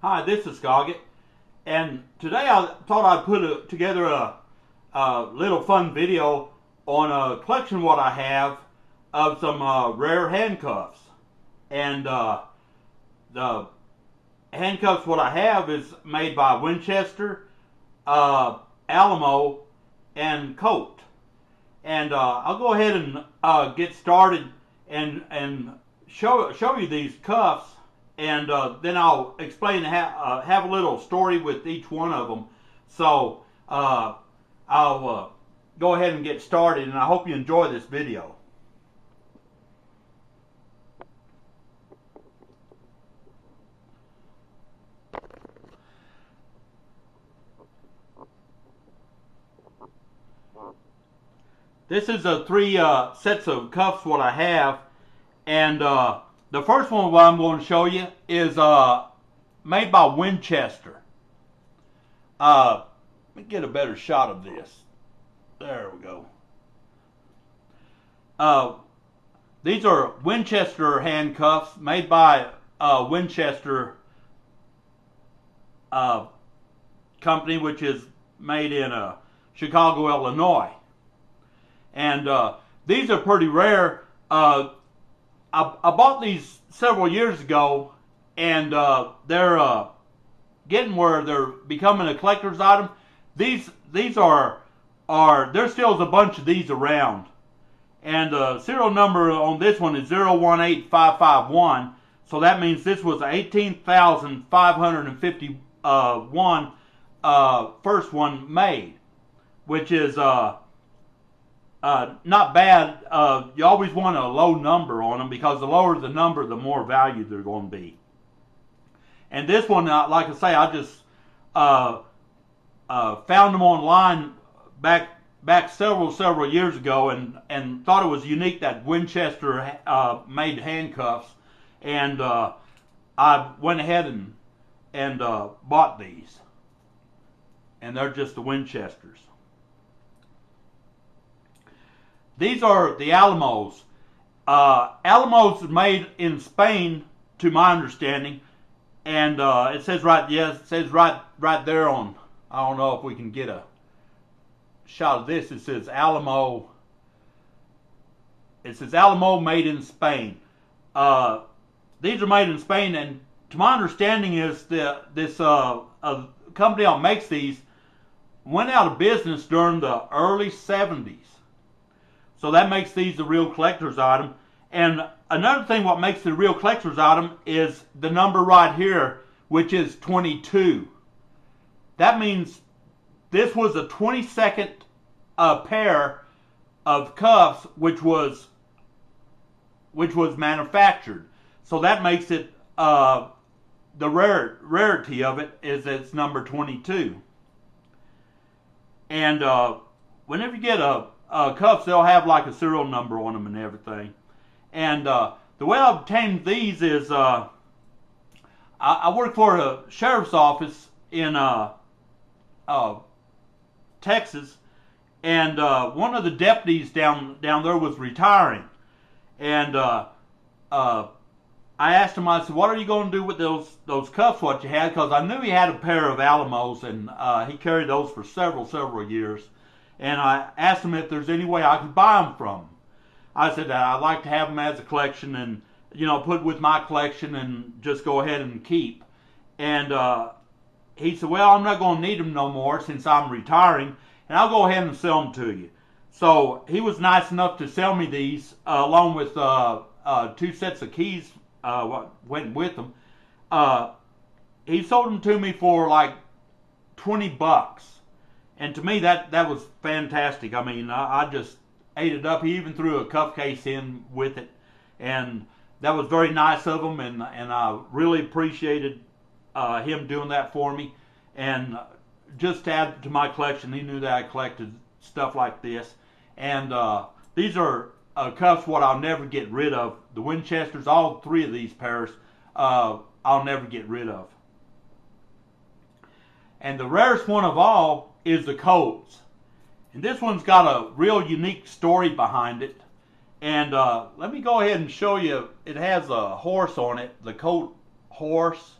Hi, this is Goggett, and today I thought I'd put together a little fun video on a collection what I have of some rare handcuffs. And the handcuffs what I have is made by Winchester, Alamo, and Colt. And I'll go ahead and get started and show you these cuffs, and then I'll explain have a little story with each one of them. So I'll go ahead and get started, and I hope you enjoy this video. This is three sets of cuffs what I have, and the first one what I'm going to show you is made by Winchester. Let me get a better shot of this. There we go. These are Winchester handcuffs made by Winchester company, which is made in Chicago, Illinois. And these are pretty rare. I bought these several years ago, and they're getting where they're becoming a collector's item. These are there still is a bunch of these around, and the serial number on this one is 018551. So that means this was 18,551 first one made, which is not bad. You always want a low number on them, because the lower the number, the more value they're going to be. And this one, like I say, I just found them online back several years ago, and thought it was unique that Winchester made handcuffs, and I went ahead and bought these, and they're just the Winchesters. These are the Alamos. Alamos is made in Spain, to my understanding, and it says right there on. I don't know if we can get a shot of this. It says Alamo. It says Alamo made in Spain. These are made in Spain, and to my understanding is this company that makes these went out of business during the early 70s. So that makes these a real collector's item. And another thing what makes it a real collector's item is the number right here, which is 22. That means this was a 22nd pair of cuffs which was manufactured. So that makes it the rarity of it is it's number 22. And whenever you get cuffs, they'll have like a serial number on them and everything. And the way I obtained these is I work for a sheriff's office in Texas, and one of the deputies down there was retiring, and I asked him, I said, "What are you going to do with those cuffs what you had?" Because I knew he had a pair of Alamos, and he carried those for several years. And I asked him if there's any way I could buy them from him. I said that I'd like to have them as a collection, and put with my collection and just go ahead and keep. And he said, "Well, I'm not going to need them no more since I'm retiring, and I'll go ahead and sell them to you." So he was nice enough to sell me these along with two sets of keys what went with them. He sold them to me for like $20. And to me, that was fantastic. I mean, I just ate it up. He even threw a cuff case in with it, and that was very nice of him. And I really appreciated him doing that for me. And just to add to my collection, he knew that I collected stuff like this. And these are cuffs what I'll never get rid of. The Winchesters, all three of these pairs, I'll never get rid of. And the rarest one of all is the Colts. And this one's got a real unique story behind it. And let me go ahead and show you. It has a horse on it, the Colt horse.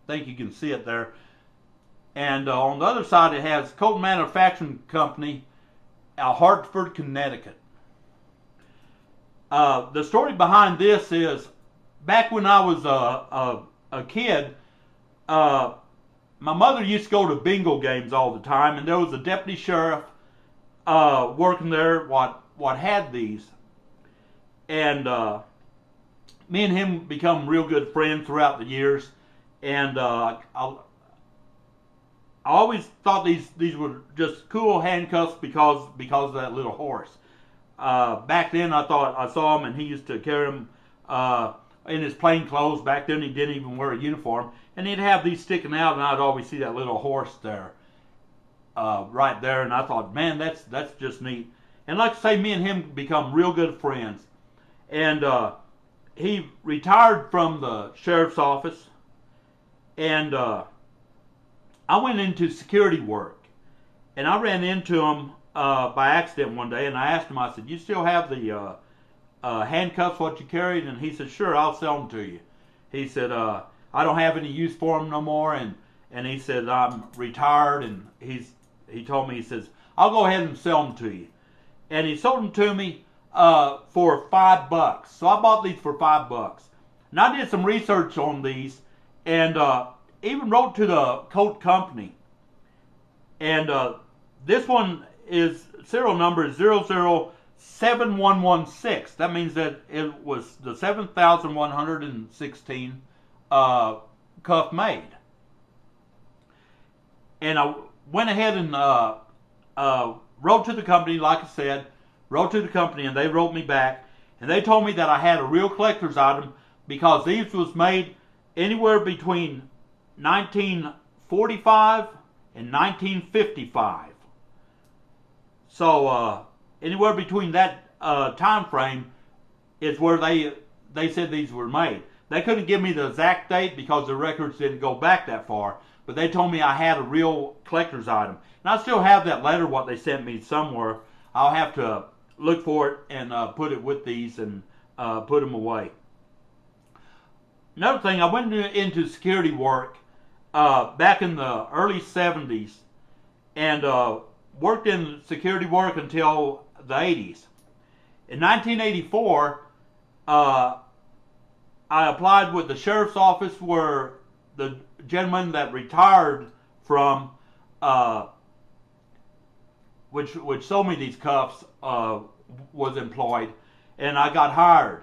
think you can see it there. And on the other side, it has Colt Manufacturing Company, Hartford, Connecticut. The story behind this is, back when I was a kid, my mother used to go to bingo games all the time, and there was a deputy sheriff working there what had these. And me and him become real good friends throughout the years. And I always thought these were just cool handcuffs because of that little horse. Back then, I thought I saw him, and he used to carry them in his plain clothes. Back then, he didn't even wear a uniform, and he'd have these sticking out, and I'd always see that little horse there, right there. And I thought, man, that's just neat. And like I say, me and him become real good friends. And he retired from the sheriff's office, and I went into security work, and I ran into him by accident one day, and I asked him, I said, you still have the handcuffs what you carried? And he said, sure, I'll sell them to you. He said, I don't have any use for them no more, and he said, I'm retired, and he told me, he says, I'll go ahead and sell them to you. And he sold them to me for $5. So I bought these for $5. And I did some research on these, and even wrote to the Colt company. And this one is serial number is 007116. That means that it was the 7,116 cuff made. And I went ahead and wrote to the company, like I said, wrote to the company, and they wrote me back, and they told me that I had a real collector's item because these was made anywhere between 1945 and 1955. So anywhere between that time frame is where they said these were made. They couldn't give me the exact date because the records didn't go back that far, but they told me I had a real collector's item. And I still have that letter what they sent me somewhere. I'll have to look for it and put it with these and put them away. Another thing, I went into security work back in the early 70s and worked in security work until the 80s. In 1984, I applied with the sheriff's office where the gentleman that retired from, which sold me these cuffs, was employed, and I got hired.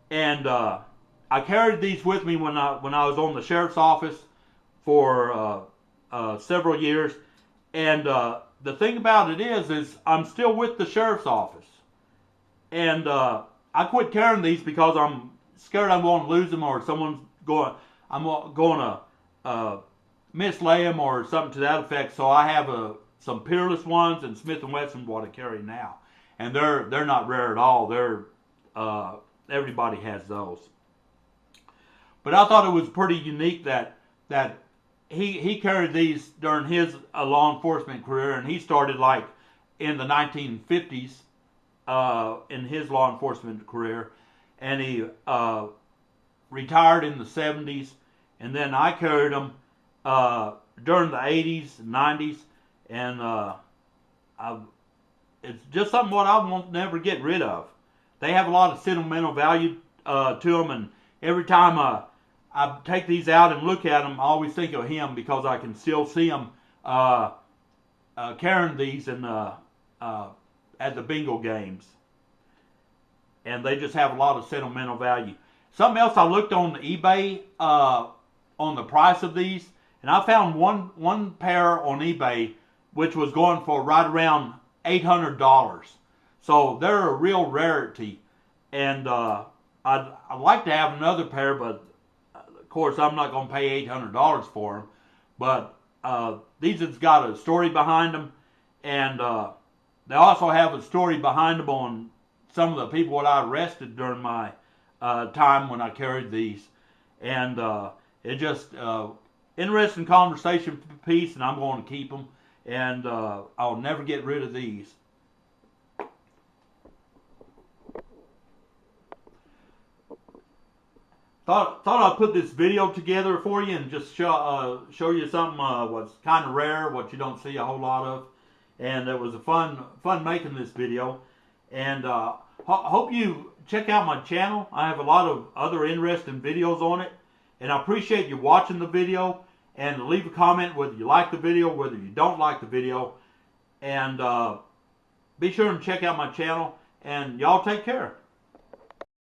And I carried these with me when I was on the sheriff's office for several years. And the thing about it is I'm still with the sheriff's office. And I quit carrying these because I'm scared I'm going to lose them, or I'm going to mislay them or something to that effect. So I have some Peerless ones and Smith & Wesson what I carry now, and they're not rare at all. Everybody has those. But I thought it was pretty unique that he carried these during his law enforcement career, and he started like in the 1950s in his law enforcement career, and he retired in the 70s, and then I carried them during the 80s and 90s, and it's just something what I won't never get rid of. They have a lot of sentimental value to them, and every time I take these out and look at them, I always think of him because I can still see him carrying these at the bingo games. And they just have a lot of sentimental value. Something else, I looked on eBay on the price of these, and I found one pair on eBay which was going for right around $800. So they're a real rarity, and I'd like to have another pair, but of course I'm not going to pay $800 for them. But these have got a story behind them, and they also have a story behind them on some of the people that I arrested during my time when I carried these. And it just interesting conversation piece, and I'm going to keep them, and I'll never get rid of these. thought I'd put this video together for you and just show you something what's kind of rare, what you don't see a whole lot of, and it was a fun making this video. And hope you check out my channel. I have a lot of other interesting videos on it, and I appreciate you watching the video. And leave a comment whether you like the video, whether you don't like the video, and be sure and check out my channel. And y'all take care.